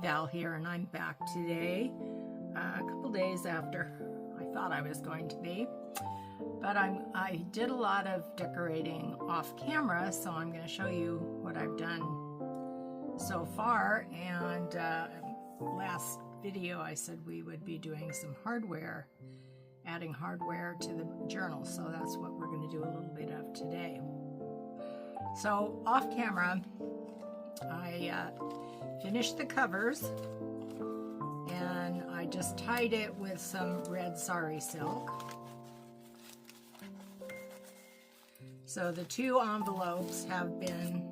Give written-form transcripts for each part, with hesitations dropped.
Val here, and I'm back today, a couple days after I thought I was going to be. But I did a lot of decorating off camera, so I'm going to show you what I've done so far. And last video I said we would be doing some hardware, adding hardware to the journal, so that's what we're going to do a little bit of today. So off camera, I finished the covers, and I just tied it with some red sari silk. So the two envelopes have been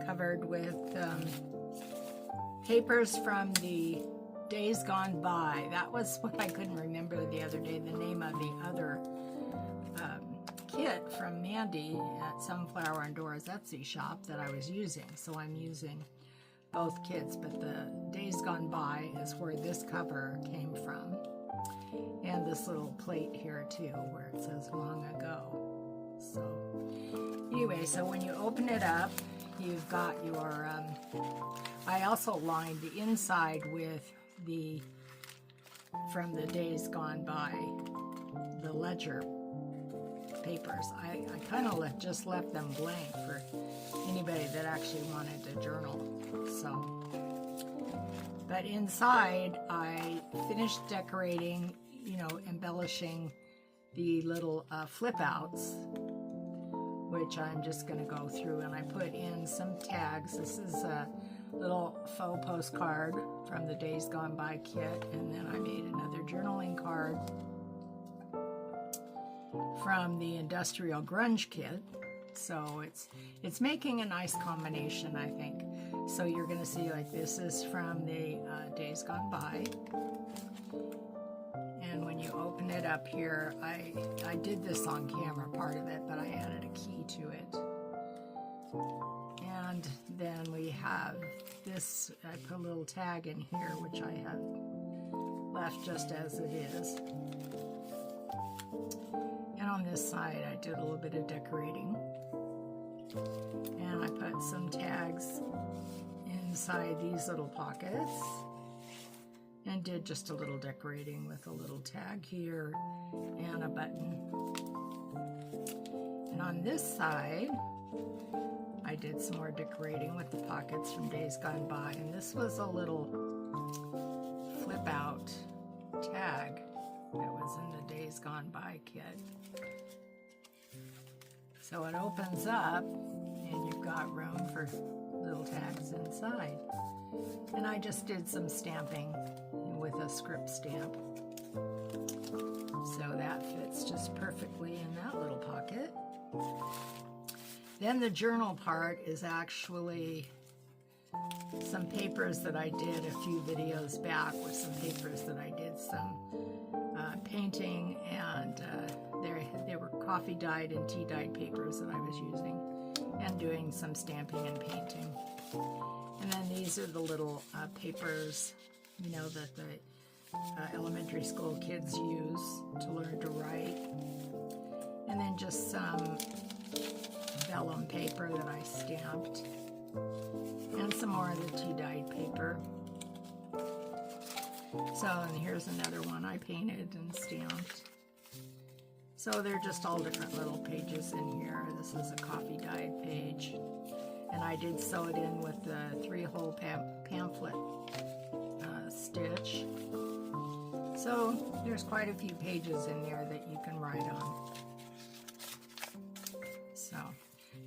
covered with papers from the days gone by. That was what I couldn't remember the other day, the name of the other kit from Mandy at SunflowersAndDors Etsy shop that I was using. So I'm using both kits, but the days gone by is where this cover came from. And this little plate here too, where it says long ago. So anyway, so when you open it up, you've got your, I also lined the inside with the, from the days gone by, the ledger papers. I kind of just left them blank for anybody that actually wanted to journal. So, but inside I finished decorating, you know, embellishing the little flip outs, which I'm just going to go through, and I put in some tags. This is a little faux postcard from the Days Gone By kit, and then I made another journaling card from the Industrial Grunge kit. So it's making a nice combination, I think. So you're going to see, like, this is from the Days Gone By. And when you open it up here, I did this on camera, part of it, but I added a key to it. And then we have this, I put a little tag in here, which I have left just as it is. And on this side, I did a little bit of decorating. And I put some tags inside these little pockets. And did just a little decorating with a little tag here and a button. And on this side, I did some more decorating with the pockets from Days Gone By. And this was a little flip out tag that was in the Days Gone By kit. So it opens up and you've got room for little tags inside. And I just did some stamping with a script stamp. So that fits just perfectly in that little pocket. Then the journal part is actually some papers that I did a few videos back, with some papers that I did some painting, and they were coffee dyed and tea dyed papers that I was using, and doing some stamping and painting. And then these are the little papers, you know, that the elementary school kids use to learn to write. And then just some vellum paper that I stamped. And some more of the tea-dyed paper. So, and here's another one I painted and stamped. So they're just all different little pages in here. This is a coffee-dyed page. And I did sew it in with the 3-hole pamphlet stitch. So there's quite a few pages in there that you can write on. So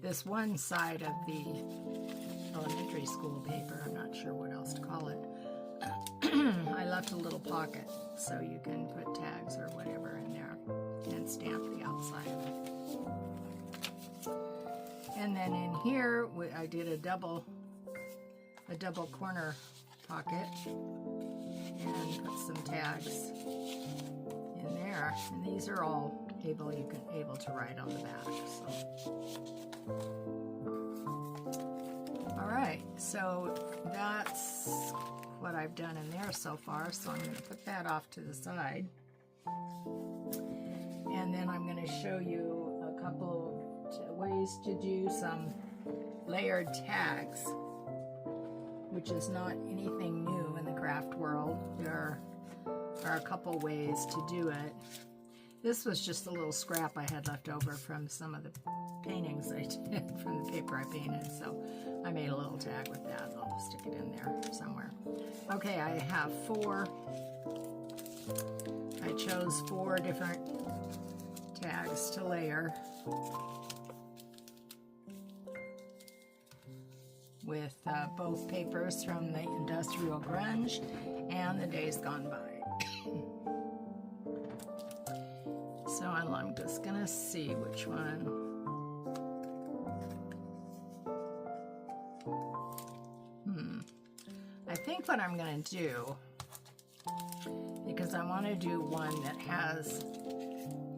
this one side of the elementary school paper, I'm not sure what else to call it, I left a little pocket so you can put tags or whatever in there and stamp the outside of it. And then in here, I did a double corner pocket and put some tags in there. And these are all able to write on the back. So, all right, so that's what I've done in there so far. So I'm going to put that off to the side. And then I'm going to show you a couple of ways to do some layered tags which is not anything new in the craft world. There are a couple ways to do it. This was just a little scrap I had left over from some of the paintings I did from the paper I painted, so I made a little tag with that. I'll stick it in there somewhere. Okay, I have I chose 4 different tags to layer with both papers from the Industrial Grunge and the Days Gone By. So I'm just gonna see which one. I think what I'm gonna do, because I want to do one that has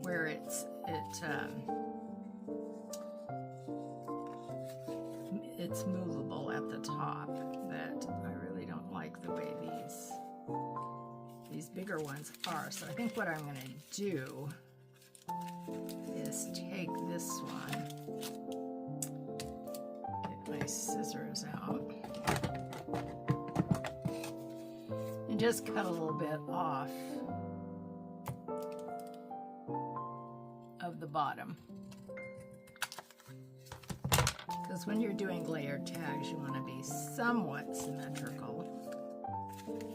where it's movable at the top, but I really don't like the way these bigger ones are. So I think what I'm going to do is take this one, get my scissors out, and just cut a little bit off of the bottom. Because when you're doing layered tags, you want to be somewhat symmetrical.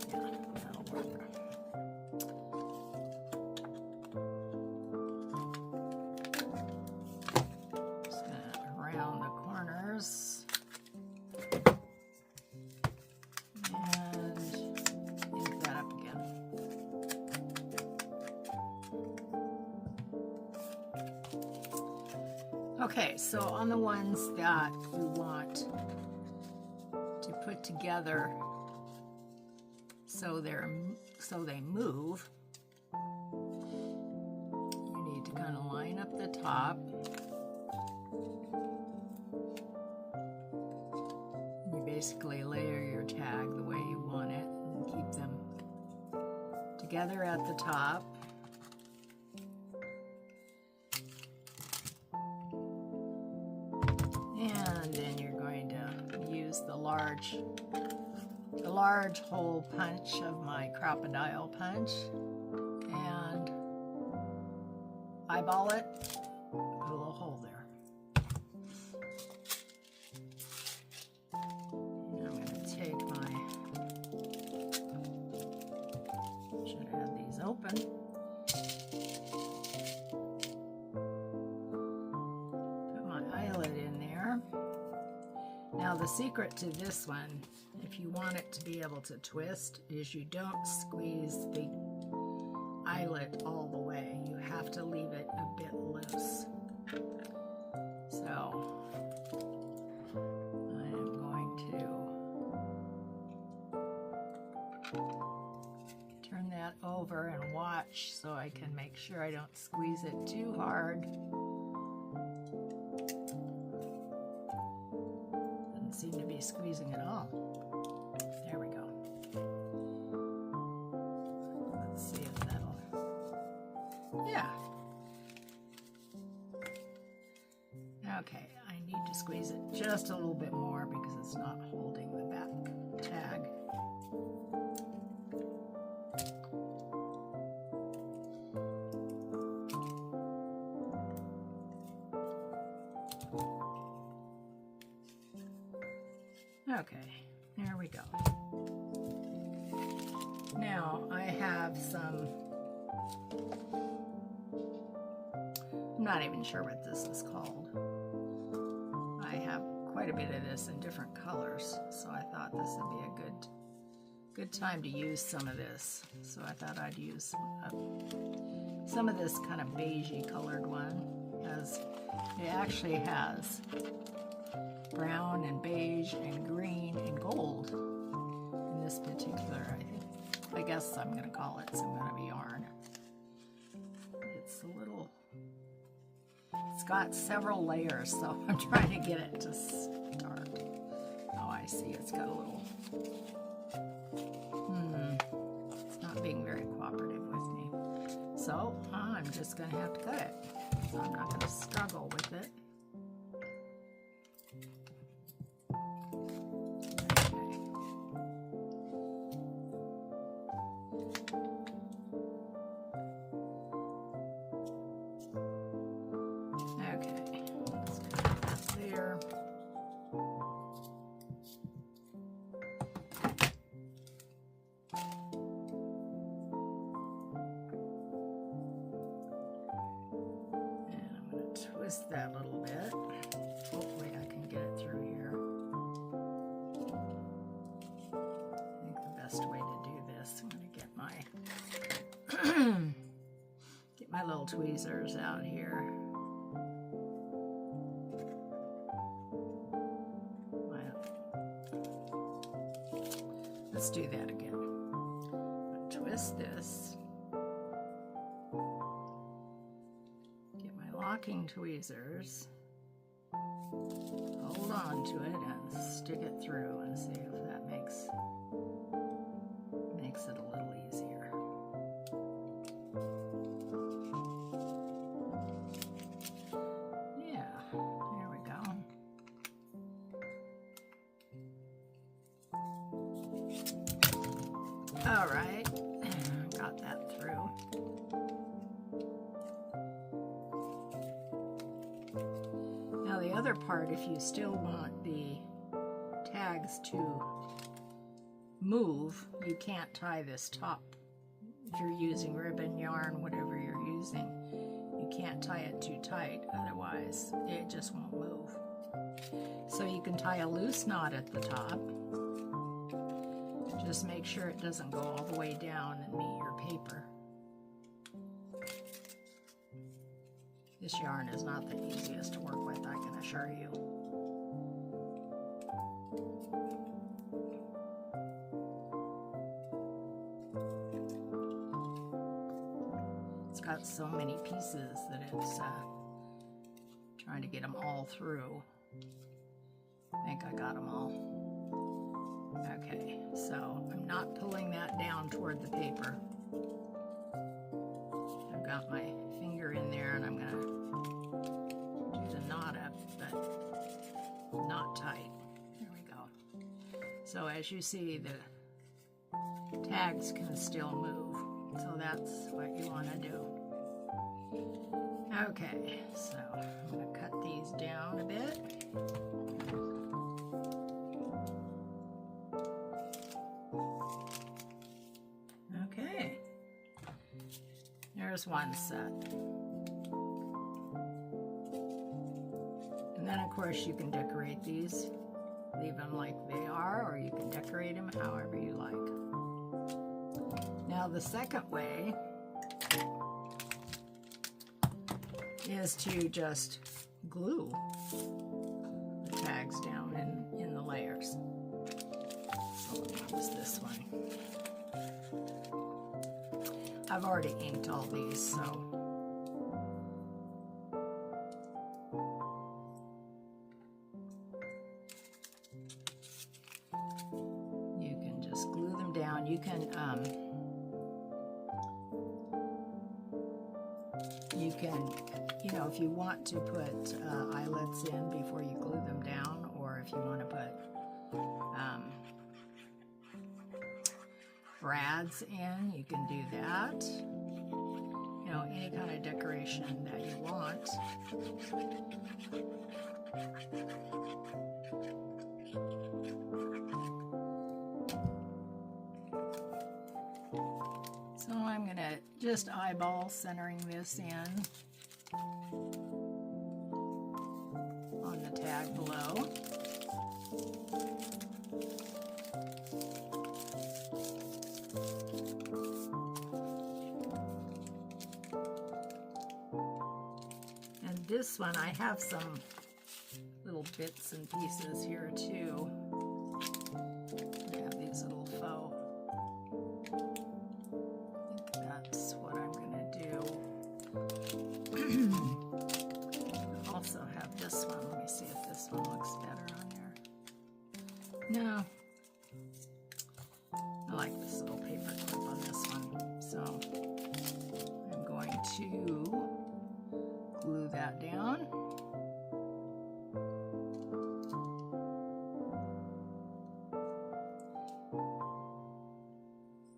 Yeah, that'll work. Just gonna round the corners and ink that up again. Okay, so on the ones that you want to put together so they move, you need to kind of line up the top. You basically layer your tag the way you want it and keep them together at the top. And then you're going to use the large hole punch of my crocodile punch and eyeball it, put a little hole there. And I'm going to take should have these open. Now the secret to this one, if you want it to be able to twist, is you don't squeeze the eyelet all the way. You have to leave it a bit loose. So I am going to turn that over and watch so I can make sure I don't squeeze it too hard. Seem to be squeezing it all. There we go. Let's see if that'll, yeah. Okay, I need to squeeze it just a little bit more because it's not holding the back tag. Okay, there we go. Now I have some, I'm not even sure what this is called. I have quite a bit of this in different colors, so I thought this would be a good time to use some of this. So I thought I'd use some of this kind of beigey colored one, because it actually has brown and beige and green and gold in this particular, I guess I'm going to call it some kind of yarn. It's got several layers, so I'm trying to get it to start. Oh, I see, it's got a little, it's not being very cooperative with me. So I'm just going to have to cut it. So I'm not going to struggle with it. twist that little bit. Hopefully I can get it through here. I think the best way to do this, I'm going to get my little tweezers out here. Let's do that again. Twist this. Get my locking tweezers. Hold on to it and stick it through and see if that makes it a little easier. Yeah, there we go. All right, got that through. Now the other part, if you still want the tags to move, you can't tie this top. If you're using ribbon, yarn, whatever you're using, you can't tie it too tight, otherwise it just won't move. So you can tie a loose knot at the top. Just make sure it doesn't go all the way down and meet your paper. This yarn is not the easiest to work with, I can assure you. It's got so many pieces that it's trying to get them all through. I think I got them all. Okay, so I'm not pulling that down toward the paper. I've got my finger in there and I'm going to do the knot up, but not tight. There we go. So as you see, the tags can still move. So that's what you want to do. Okay, so I'm going to cut these down a bit. Okay, there's one set. And then of course you can decorate these, leave them like they are, or you can decorate them however you like. Now the second way is to just glue the tags down in the layers. So let me use this one. I've already inked all these, so you can just glue them down. You can if you want to put eyelets in before you glue them down, or if you want to put brads in, you can do that. You know, any kind of decoration that you want. So I'm going to just eyeball centering this in on the tag below. And this one, I have some little bits and pieces here too. I have these little faux. I think that's what I'm going to do. I also have this one. Let me see if this one looks better on there. No. I like this little paper clip on this one. So I'm going to glue that down.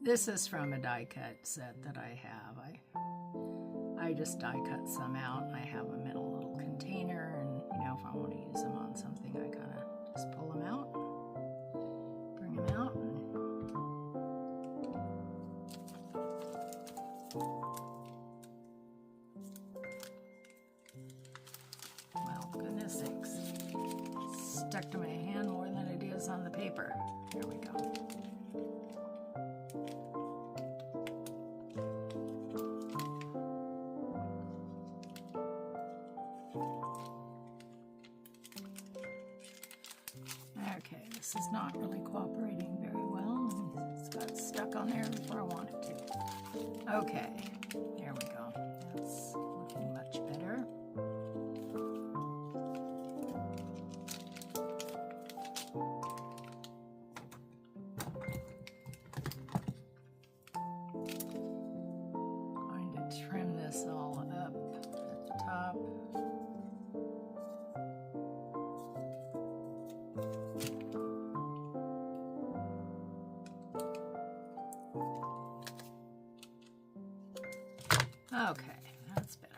This is from a die cut set that I have. I just die cut some out. I have them in a little container, and you know, if I want to use them on something, I kind of just pull them out, bring them out, and stuck to my hand more than it is on the paper. There we go. Okay, this is not really cooperating very well. It's got stuck on there before I want it to. Okay, there we go. That's looking much better. Going to trim this all up at the top. Okay, that's better.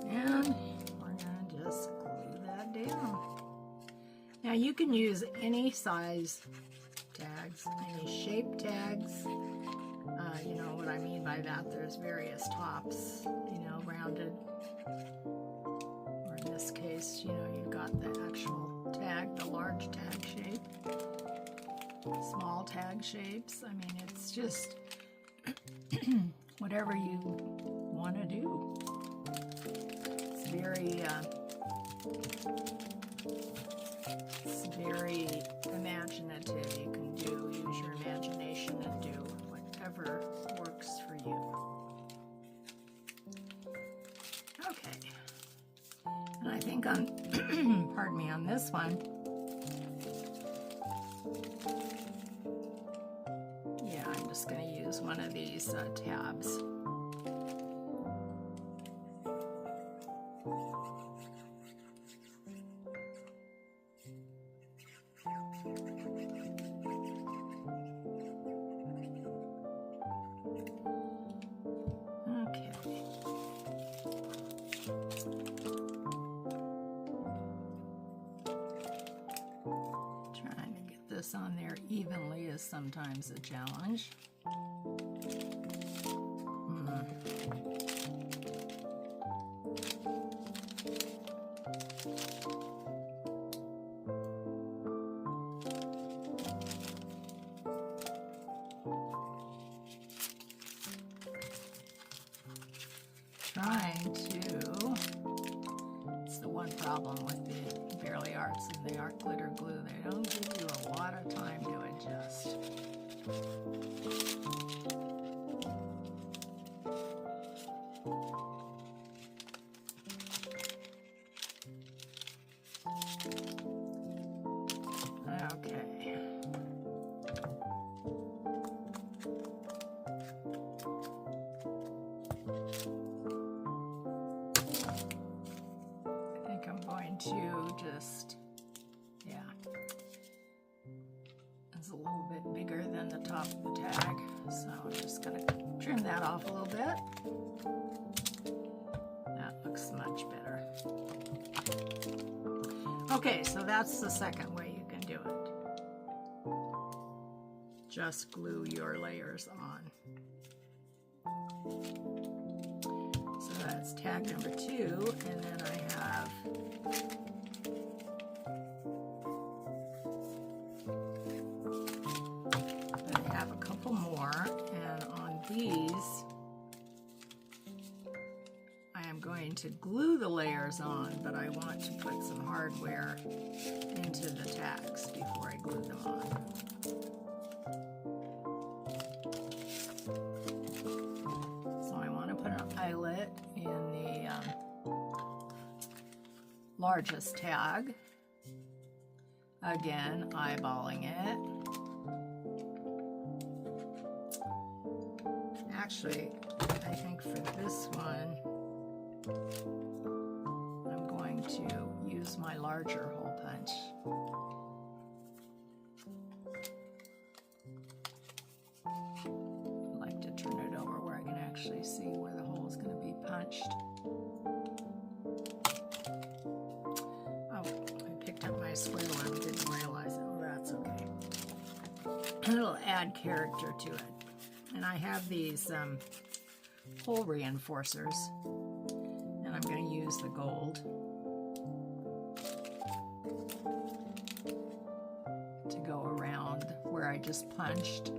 And we're going to just glue that down. Now you can use any size tags, any shape tags. You know what I mean by that. There's various tops, you know, rounded. Or in this case, you know, you've got the actual tag, the large tag shape, small tag shapes. I mean, it's just whatever you want to do. It's very imaginative. You can use your imagination and do whatever works for you. Okay. And I think on, pardon me, on this one, yeah, I'm just going to use one of these tabs. This on there evenly is sometimes a challenge. Trying to, it's the one problem with the Barely Arts and the art glitter glue. They don't give you a lot of time to adjust. Okay. I think I'm going to just, yeah. It's a little bit bigger than the top of the tag, so I'm just going to trim that off a little bit. That looks much better. Okay, so that's the second way you can do it. Just glue your layers on. So that's tag number 2, and then I have a couple more, and on these I am going to glue the layers on, but I want to put some hardware into the tags before I glue them on. So I want to put an eyelet in the largest tag. Again, eyeballing it. Actually, I think for this one, I'm going to use my larger hole punch. I like to turn it over where I can actually see where the hole is going to be punched. Oh, I picked up my square one, didn't realize it. Well, that's okay. it'll add character to it. And I have these hole reinforcers, and I'm going to use the gold to go around where I just punched.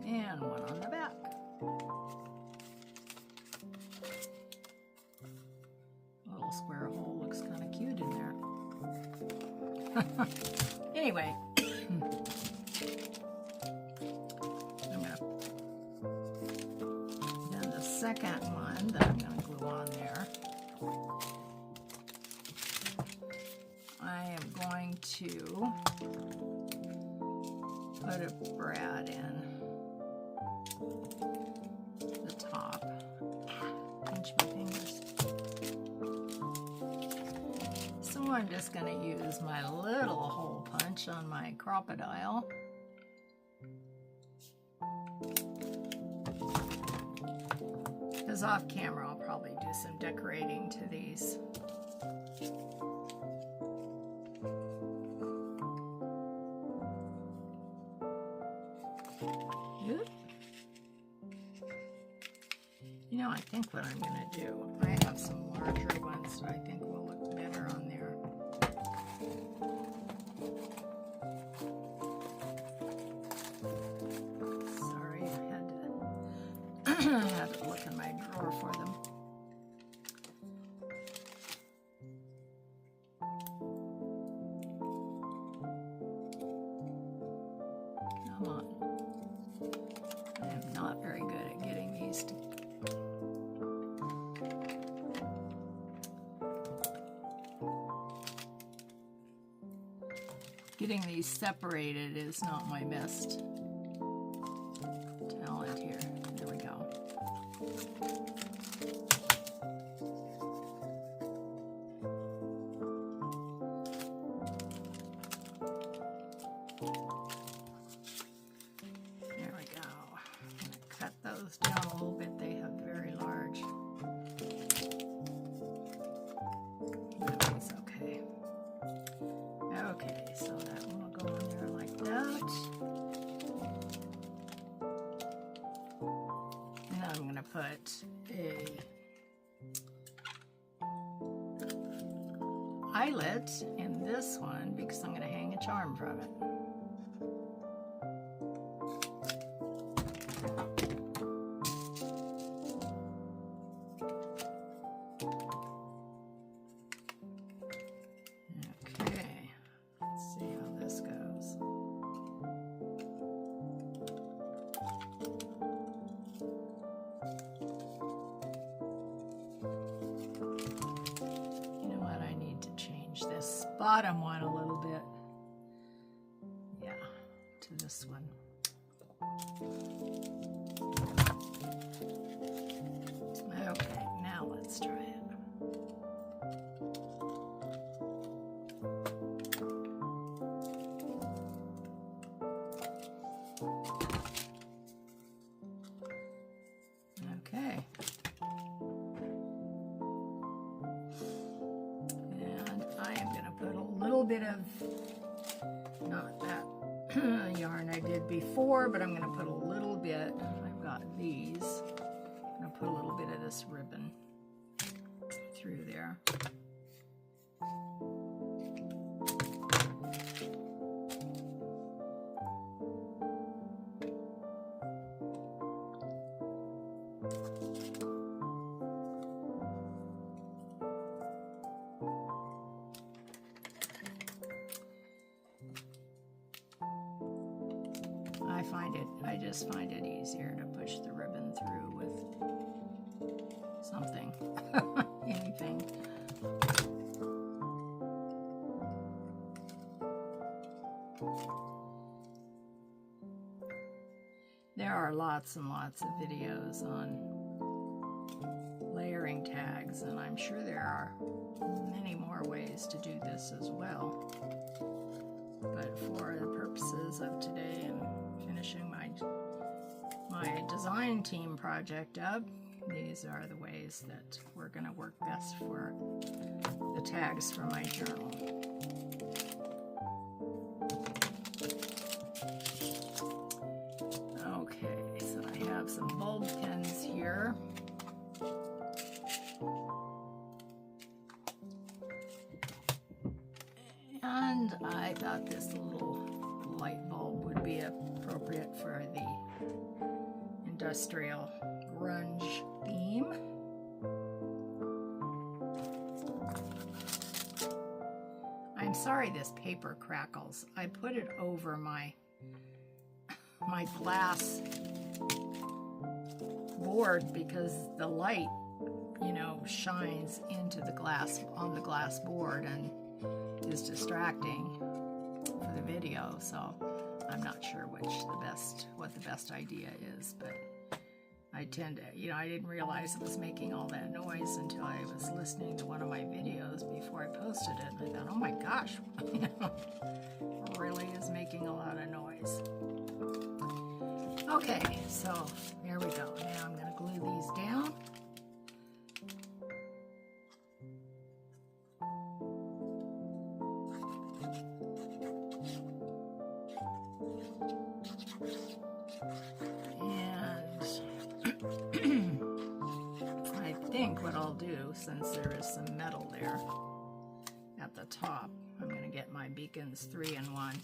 And one on the back. Little square hole looks kind of cute in there. Anyway, then the second one that I'm going to glue on there, I am going to put a brad in the top. Pinch my fingers. So I'm just going to use my little hole punch on my crocodile. Because off camera I'll probably do some decorating to these. You know, I think what I'm going to do, I have some larger ones that I think will look better on there. Sorry, I had to look in my drawer for them. Come on. I am not very good at getting these to getting these separated is not my best talent here. There we go. There we go. I'm going to cut those down a little bit. They have very large. That's okay. Okay, so that one will go on there like that. And I'm going to put a eyelet in this one because I'm going to hang a charm from it. Bottom one a little bit. Yeah, to this one. Okay, now let's try it. Okay. Bit of, not that yarn I did before, but I'm going to put a little bit, I've got these, I'm going to put a little bit of this ribbon through there. I just find it easier to push the ribbon through with something, anything. There are lots and lots of videos on layering tags, and I'm sure there are many more ways to do this as well. But for the purposes of today and finishing my design team project up, these are the ways that we're going to work best for the tags for my journal. Okay, so I have some bulb pins here. And I thought this little light bulb would be appropriate for the industrial grunge theme. I'm sorry this paper crackles. I put it over my glass board because the light, you know, shines into the glass on the glass board and is distracting for the video, so I'm not sure what the best idea is, but I tend to, you know, I didn't realize it was making all that noise until I was listening to one of my videos before I posted it, and I thought, oh my gosh, you know, it really is making a lot of noise. Okay, so there we go. Now I'm going to glue these down. I think what I'll do, since there is some metal there at the top, I'm going to get my Beacons 3-in-1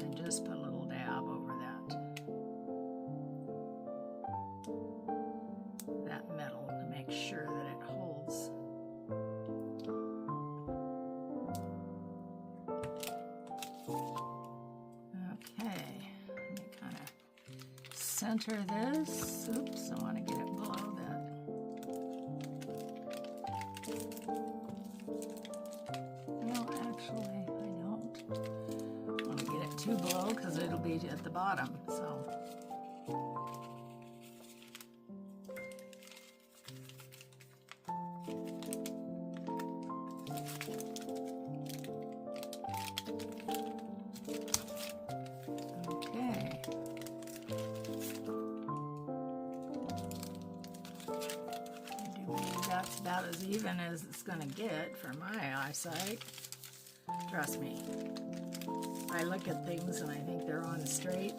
and just put a little dab over that metal to make sure that it holds. Okay, let me kind of center this. Oops, I want to get it below that. No, actually, I don't want to get it too below because it'll be at the bottom, so. That's about as even as it's going to get for my eyesight. Trust me. I look at things and I think they're on straight,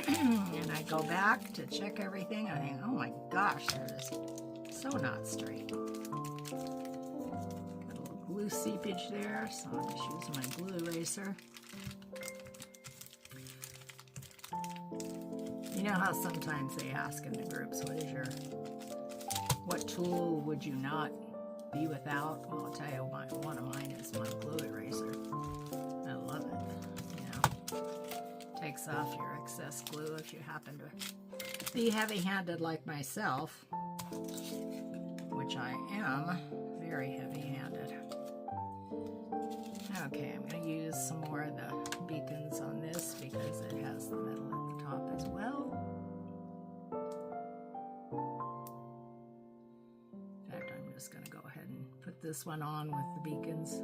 and I go back to check everything. I think, oh my gosh, they're just so not straight. Got a little glue seepage there, so I'm just using my glue eraser. You know how sometimes they ask in the groups, what tool would you not be without? Well, I'll tell you, one of mine is my glue eraser. I love it. You know, takes off your excess glue if you happen to be heavy-handed like myself, which I am, very heavy-handed. Okay, I'm going to use some more of the Beacons on this because it has the metal at the top as well. Just going to go ahead and put this one on with the Beacons.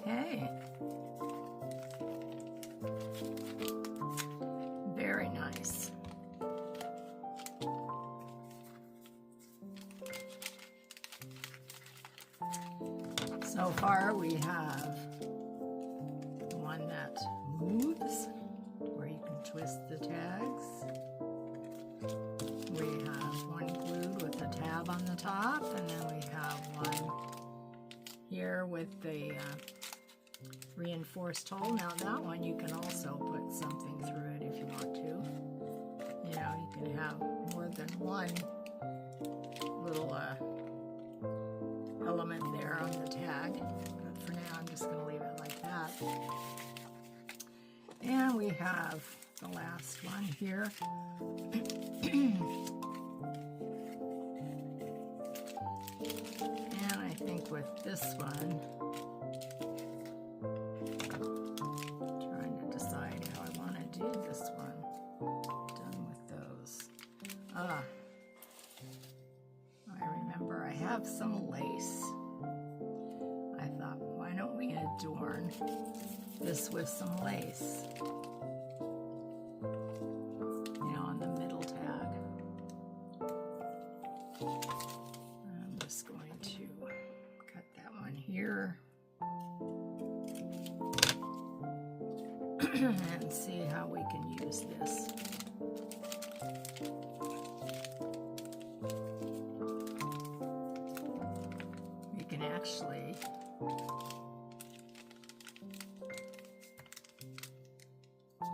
Okay. Very nice. So far we have one that moves, where you can twist the tags. We have one glued with a tab on the top, and then we have one here with the reinforced hole. Now that one you can also put something through it if you want to. You know, you can have more than one little element there on the tag. But for now I'm just going to leave it like that. have the last one here. And I think with this one, trying to decide how I want to do this one. Done with those. I remember I have some lace. I thought, why don't we adorn this with some lace? You know, on the middle tag. I'm just going to cut that one here. And see how we can use this. You can actually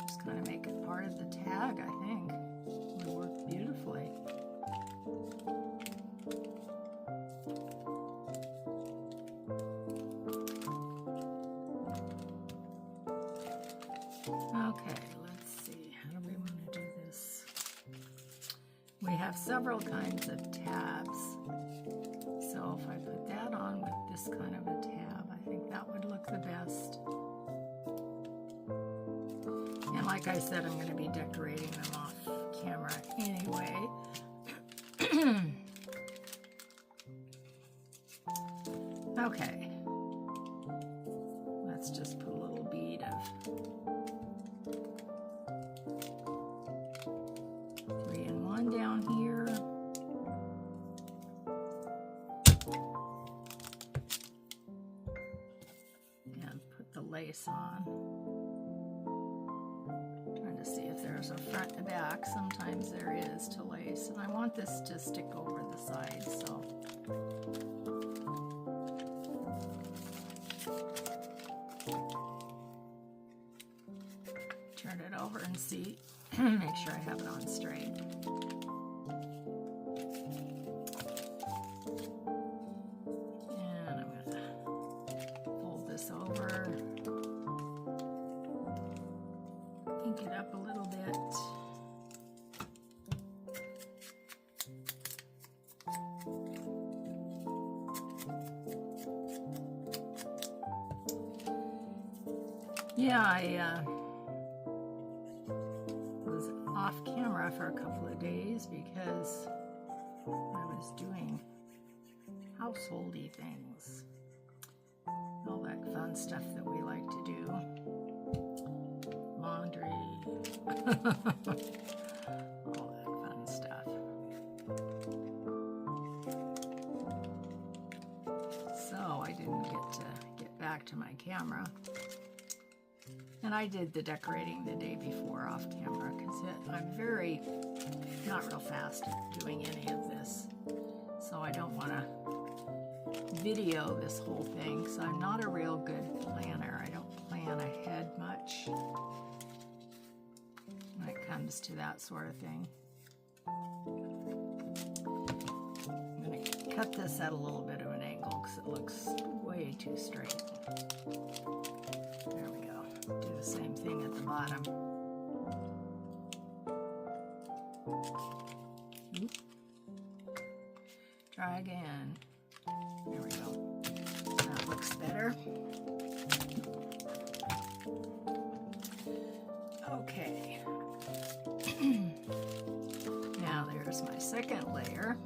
just kind of make it part of the tag, I think. It would work beautifully. Okay, let's see. How do we want to do this? We have several kinds of tabs. So if I put that on with this kind of a tab, I think that would look the best. And like I said, I'm going to be decorating them off camera anyway. Okay. Let's just put a little bead of 3-in-1 down here. And put the lace on. Trying to see if there's a front and back. Sometimes there is to lace. And I want this to stick over the side, so. Turn it over and see. Make sure I have it on straight. And I'm going to fold this over. Ink it up a little bit. Yeah, I was off camera for a couple of days because I was doing householdy things. All that fun stuff that we like to do. Laundry. All that fun stuff. So I didn't get back to my camera. And I did the decorating the day before off camera because I'm not real fast at doing any of this. So I don't want to video this whole thing. So I'm not a real good planner. I don't plan ahead much when it comes to that sort of thing. I'm going to cut this at a little bit of an angle because it looks way too straight. There we go. Do the same thing at the bottom. Oop. Try again. There we go. That looks better. Okay. Now there's my second layer,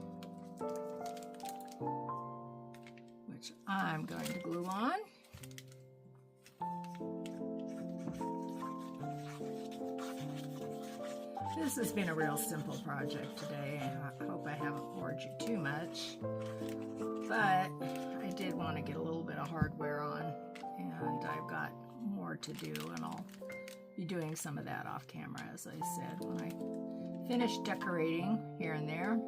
which I'm going to glue on. This has been a real simple project today, and I hope I haven't bored you too much, but I did want to get a little bit of hardware on, and I've got more to do, and I'll be doing some of that off camera, as I said, when I finish decorating here and there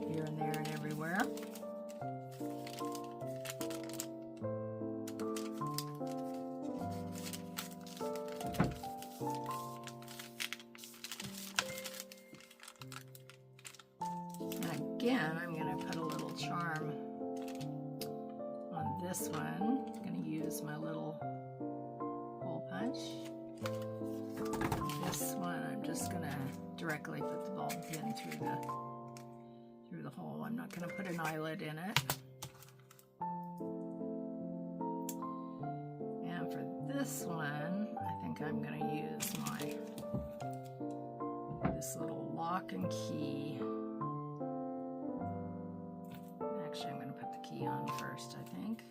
and everywhere. Again, I'm going to put a little charm on this one. I'm going to use my little hole punch. This one, I'm just gonna directly put the bulb pin through the hole. I'm not gonna put an eyelet in it. And for this one, I think I'm gonna use this little lock and key. Actually, I'm gonna put the key on first, I think.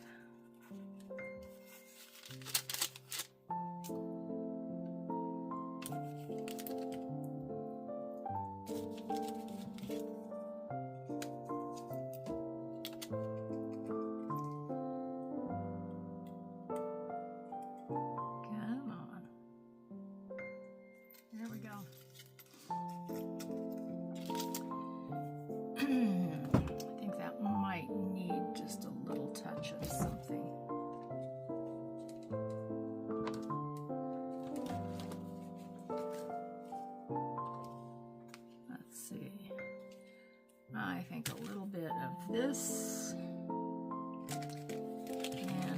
I think a little bit of this and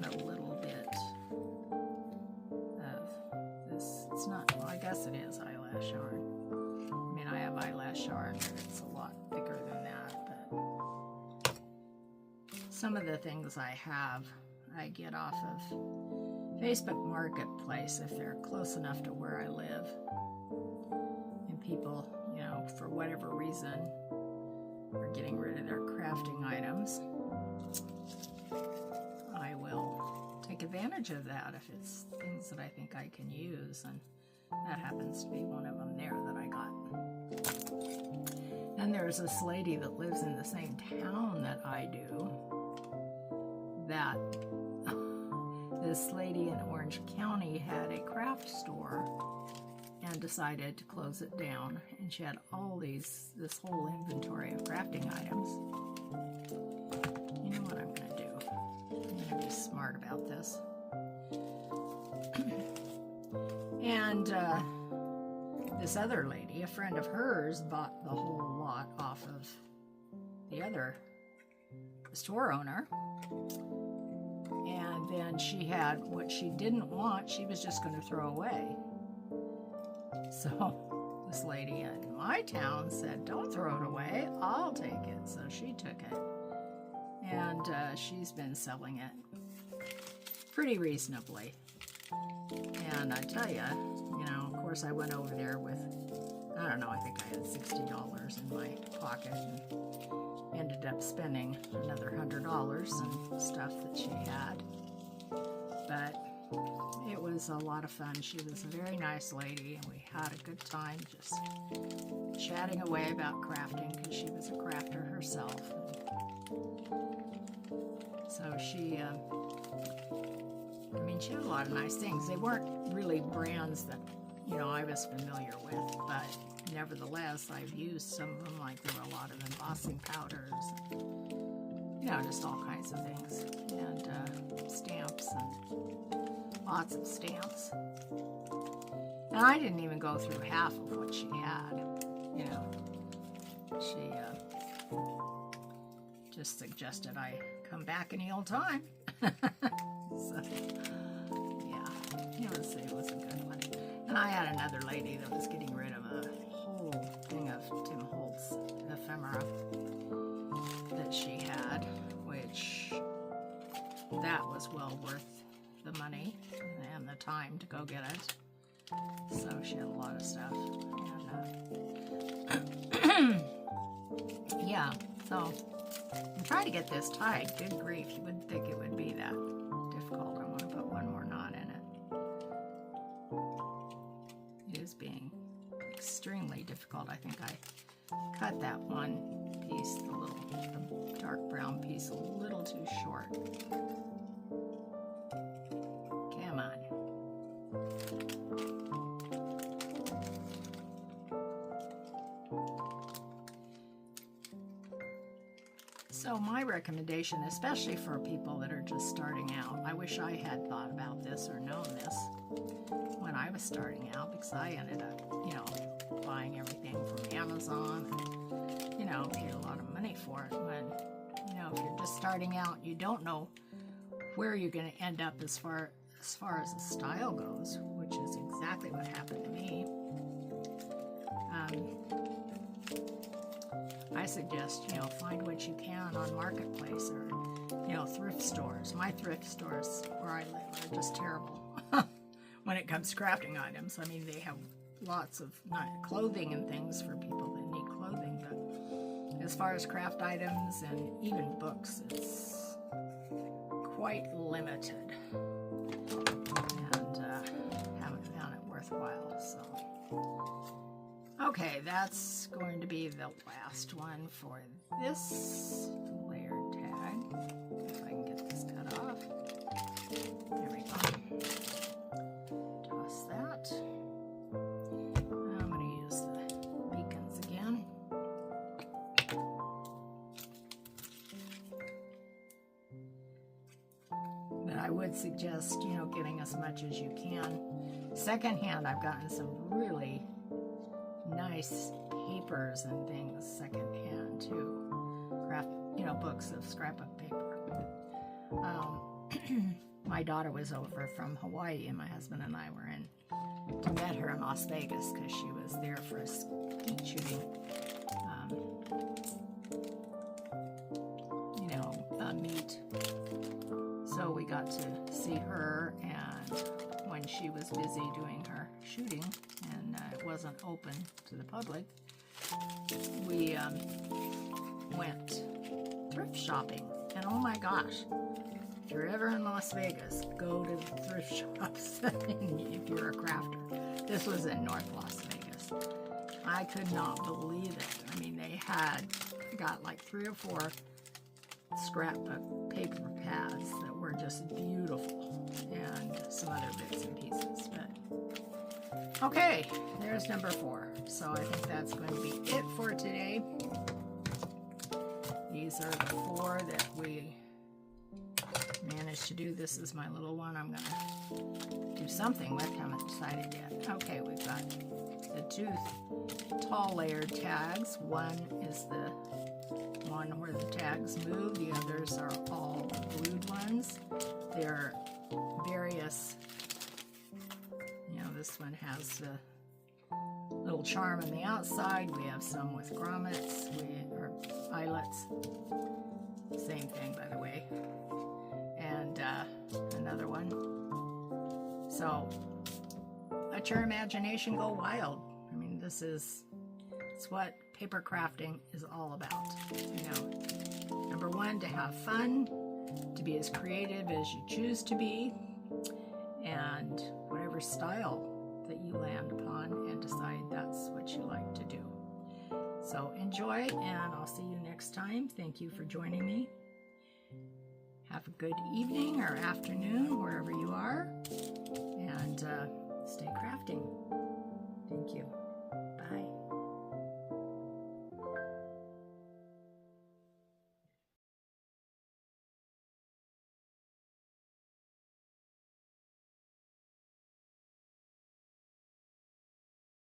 a little bit of this. It's not, well, I guess it is eyelash yarn. I mean, I have eyelash yarn, but it's a lot bigger than that. But some of the things I have, I get off of Facebook Marketplace if they're close enough to where I live. And people, you know, for whatever reason, are getting rid of their crafting items, I will take advantage of that if it's things that I think I can use, and that happens to be one of them there that I got. Then there's this lady that lives in the same town that I do, that this lady in Orange County had a craft store and decided to close it down, and she had all this whole inventory of crafting items. You know what I'm gonna do? I'm gonna be smart about this. And this other lady, a friend of hers, bought the whole lot off of the other store owner. And then she had what she didn't want, she was just gonna throw away. So this lady in my town said, don't throw it away, I'll take it. So she took it, and she's been selling it pretty reasonably. And I tell you, of course I went over there with, I don't know, I think I had $60 in my pocket and ended up spending another $100 on stuff that she had. But it was a lot of fun. She was a very nice lady, and we had a good time just chatting away about crafting, because she was a crafter herself. So she had a lot of nice things. They weren't really brands that, I was familiar with, but nevertheless, I've used some of them. Like, there were a lot of embossing powders, just all kinds of things, and stamps, and lots of stamps. And I didn't even go through half of what she had, She just suggested I come back any old time. So, yeah, it was a good one. And I had another lady that was getting rid of a whole thing of Tim Holtz ephemera that she had, which that was well worth the money and the time to go get it. So she had a lot of stuff. And, yeah, so I'm trying to get this tied. Good grief, you wouldn't think it would be that difficult. I want to put one more knot in it. It is being extremely difficult. I think I cut that one piece, the dark brown piece, a little too short. Come on. So my recommendation, especially for people that are just starting out, I wish I had thought about this or known this when I was starting out, because I ended up, buying everything from Amazon and, paid a lot of money for it. When, if you're just starting out, you don't know where you're going to end up as far as the style goes, which is exactly exactly what happened to me. I suggest, find what you can on Marketplace or, thrift stores. My thrift stores where I live are just terrible when it comes to crafting items. I mean, they have lots of clothing and things for people that need clothing, but as far as craft items and even books, it's quite limited, and haven't found it worthwhile. So, okay, that's going to be the last one for this layered tag. If I can get this cut off. There we go. Toss that. I'm going to use the beacons again. But I would suggest, getting as much as you can. Secondhand, I've gotten some really nice papers and things secondhand too. Craft, books of scrapbook paper. My daughter was over from Hawaii, and my husband and I were met her in Las Vegas because she was there for a skeet shooting, meet. So we got to see her, and when she was busy doing her shooting and it wasn't open to the public, we went thrift shopping. And oh my gosh, if you're ever in Las Vegas, go to the thrift shops if you're a crafter. This was in North Las Vegas. I could not believe it. I mean, they got like 3 or 4 scrapbook paper pads that were just beautiful, and some other bits and pieces. But okay, there's number 4. So I think that's going to be it for today. These are the 4 that we managed to do. This is my little one. I'm going to do something with. Haven't decided yet. Okay, we've got the 2 tall layered tags. One is the one where the tags move. The others are all glued ones. They're various. This one has the little charm on the outside. We have some with grommets, or eyelets. Same thing, by the way. And another one. So let your imagination go wild. I mean, it's what paper crafting is all about. Number 1, to have fun, to be as creative as you choose to be, and whatever style that you land upon and decide that's what you like to do. So enjoy, and I'll see you next time. Thank you for joining me. Have a good evening or afternoon wherever you are, and stay crafting. Thank you.